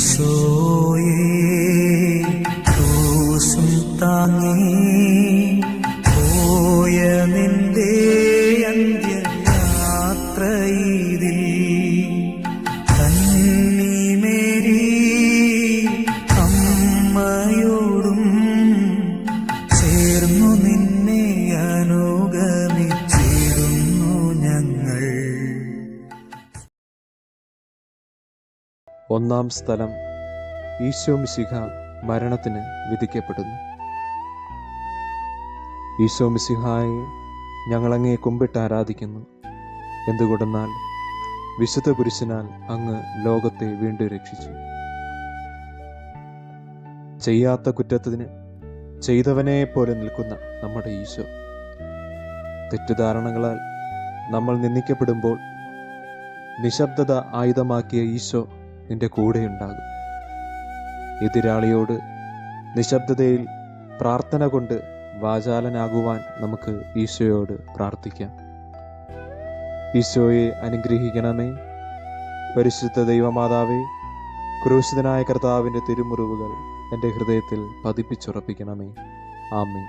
ഈശോയേ ക്രൂശും താങ്ങി പോയ നിന്റെ അന്ത്യയാത്രയിതിൽ കന്നിമേരി അമ്മയോടും ചേർന്നു നിന്നെ അനുഗമിച്ചിടുന്നു ഞങ്ങൾ. ഒന്നാം സ്ഥലം, ഈശോ മിശിഹ മരണത്തിന് വിധിക്കപ്പെടുന്നു. ഈശോ മിശിഹായെ ഞങ്ങളങ്ങേ കുമ്പിട്ട് ആരാധിക്കുന്നു. എന്തുകൊണ്ടെന്നാൽ വിശുദ്ധ കുരിശിനാൽ അങ്ങ് ലോകത്തെ വീണ്ടും രക്ഷിച്ചു. ചെയ്യാത്ത കുറ്റത്തിന് ചെയ്തവനെ പോലെ നിൽക്കുന്ന നമ്മുടെ ഈശോ, തെറ്റുധാരണകളാൽ നമ്മൾ നിന്ദിക്കപ്പെടുമ്പോൾ നിശബ്ദത ആയുധമാക്കിയ ഈശോ നിന്റെ കൂടെയുണ്ടാകും. എതിരാളിയോട് നിശബ്ദതയിൽ പ്രാർത്ഥന കൊണ്ട് വാചാലനാകുവാൻ നമുക്ക് ഈശോയോട് പ്രാർത്ഥിക്കാം. ഈശോയെ അനുഗ്രഹിക്കണമേ. പരിശുദ്ധ ദൈവമാതാവേ, ക്രൂശിതനായ കർത്താവിൻ്റെ തിരുമുറിവുകൾ എൻ്റെ ഹൃദയത്തിൽ പതിപ്പിച്ചുറപ്പിക്കണമേ. ആമേൻ.